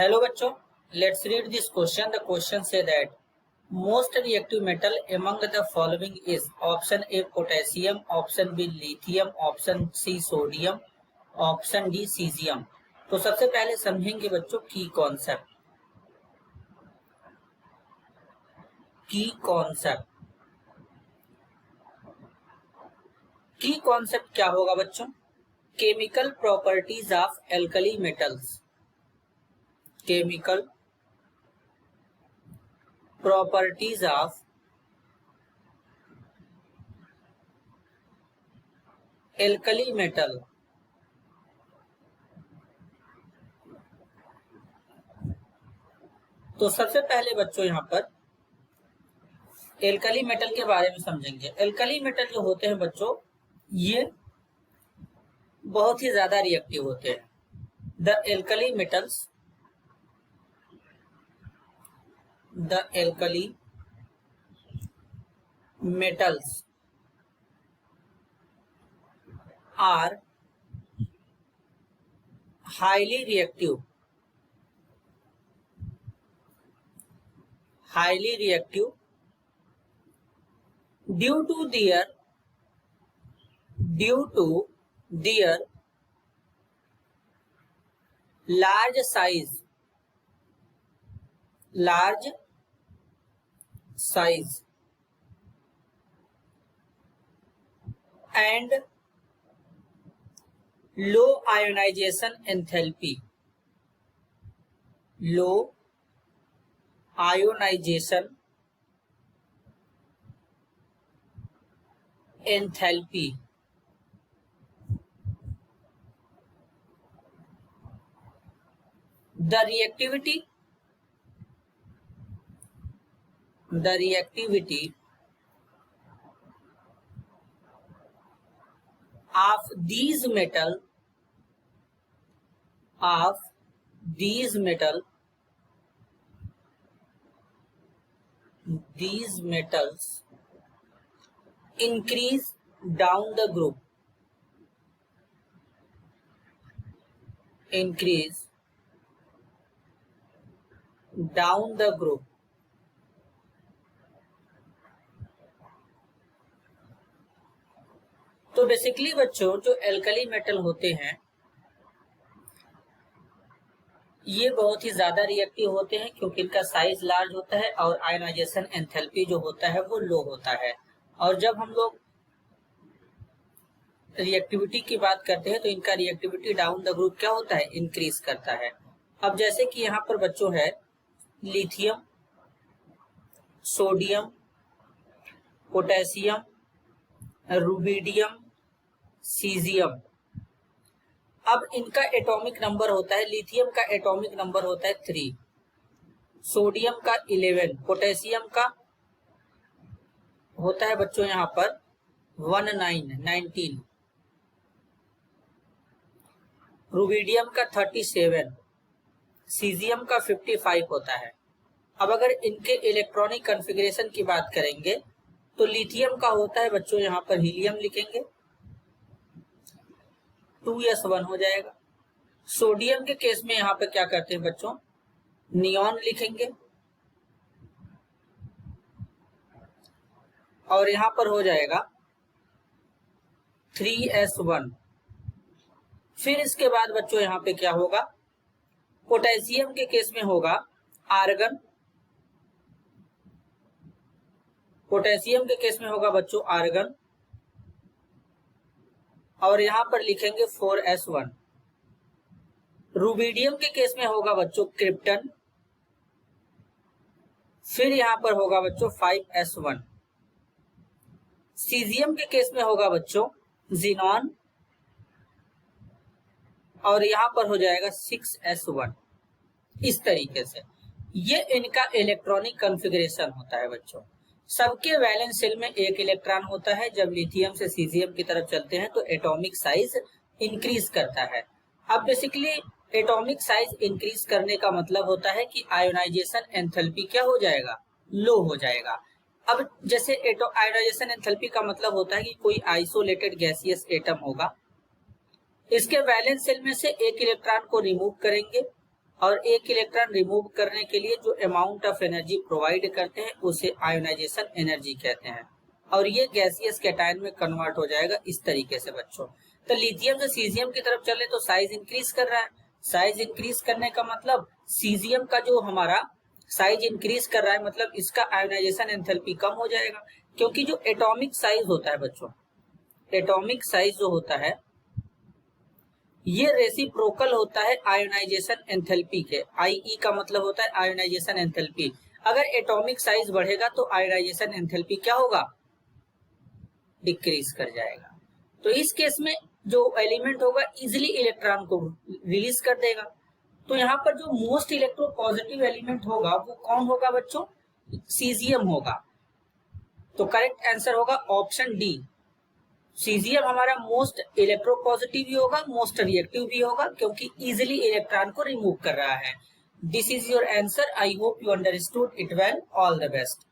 Hello bachcho, let's read this question. The question say that most reactive metal among the following is option A potassium, option B lithium, option C sodium, option D caesium. तो सबसे पहले समझेंगे बच्चों की concept क्या होगा बच्चों? Chemical properties of alkali metals. Chemical properties of alkali metal. तो सबसे पहले बच्चों यहाँ पर एल्कली मेटल के बारे में समझेंगे। एल्कली मेटल जो होते हैं बच्चों, ये बहुत ही ज्यादा रिएक्टिव होते हैं। The alkali metals are highly reactive due to their large size and low ionization enthalpy. Low ionization enthalpy. The reactivity of these metals increase down the group. तो बेसिकली बच्चों जो एल्कली मेटल होते हैं ये बहुत ही ज्यादा रिएक्टिव होते हैं क्योंकि इनका साइज लार्ज होता है और आयनाइजेशन एंथैल्पी जो होता है वो लो होता है। और जब हम लोग रिएक्टिविटी की बात करते हैं तो इनका रिएक्टिविटी डाउन द ग्रुप क्या होता है? इंक्रीज करता है। अब जैसे कि यहाँ पर बच्चों है lithium, sodium, potassium, rubidium, caesium. अब इनका एटॉमिक नंबर होता है, लिथियम का एटॉमिक नंबर होता है 3, सोडियम का 11, पोटेशियम का होता है बच्चों यहाँ पर 19, रुबिडियम का 37, सीजियम का 55 होता है। अब अगर इनके इलेक्ट्रॉनिक कॉन्फ़िगरेशन की बात करेंगे तो लिथियम का होता है बच्चों यहाँ पर हीलियम लिखेंगे 2s1 हो जाएगा। सोडियम के केस में यहाँ पे क्या करते हैं बच्चों? नियॉन लिखेंगे और यहाँ पर हो जाएगा 3s1। फिर इसके बाद बच्चों यहाँ पे क्या होगा? पोटेशियम के केस में होगा आर्गन, पोटेशियम के केस में होगा बच्चों आर्गन और यहां पर लिखेंगे 4s1। रुबिडियम के केस में होगा बच्चों क्रिप्टन, फिर यहां पर होगा बच्चों 5s1। सीजियम के केस में होगा बच्चों जिनॉन और यहां पर हो जाएगा 6s1। इस तरीके से ये इनका इलेक्ट्रॉनिक कॉन्फ़िगरेशन होता है बच्चों। सबके वैलेंस शेल में एक इलेक्ट्रॉन होता है। जब लिथियम से सीजियम की तरफ चलते हैं तो एटॉमिक साइज इंक्रीज करता है। अब बेसिकली एटॉमिक साइज इंक्रीज करने का मतलब होता है कि आयोनाइजेशन एंथैल्पी क्या हो जाएगा? लो हो जाएगा। अब जैसे आयोनाइजेशन एंथैल्पी का मतलब होता है कि कोई आइसोलेटेड गैसियस एटम होगा, इसके वैलेंस शेल में से एक इलेक्ट्रॉन को रिमूव करेंगे और एक इलेक्ट्रॉन रिमूव करने के लिए जो अमाउंट ऑफ एनर्जी प्रोवाइड करते हैं उसे आयोनाइजेशन एनर्जी कहते हैं, और ये गैसियस कैटायन में कन्वर्ट हो जाएगा इस तरीके से बच्चों। तो लिथियम से सीजियम की तरफ चले तो साइज इंक्रीज कर रहा है। साइज इंक्रीज करने का मतलब सीजियम का जो हमारा साइज इंक्रीज कर रहा है, मतलब इसका आयोनाइजेशन एंथैल्पी कम हो जाएगा, क्योंकि जो एटॉमिक साइज होता है बच्चों, एटॉमिक साइज जो होता है ये रेसिप्रोकल होता है आयोनाइजेशन एंथैल्पी के। आईई का मतलब होता है आयोनाइजेशन एंथैल्पी। अगर एटॉमिक साइज बढ़ेगा तो आयोनाइजेशन एंथैल्पी क्या होगा, डिक्रीज कर जाएगा। तो इस केस में जो एलिमेंट होगा इजिली इलेक्ट्रॉन को रिलीज कर देगा। तो यहाँ पर जो मोस्ट इलेक्ट्रोपॉजिटिव एलिमेंट होगा वो कौन होगा बच्चों, सीजियम होगा। तो करेक्ट आंसर होगा ऑप्शन डी, सीजियम हमारा मोस्ट इलेक्ट्रोपॉजिटिव भी होगा, मोस्ट रिएक्टिव भी होगा, क्योंकि इजिली इलेक्ट्रॉन को रिमूव कर रहा है। This is your answer. I hope you understood it well. All the best.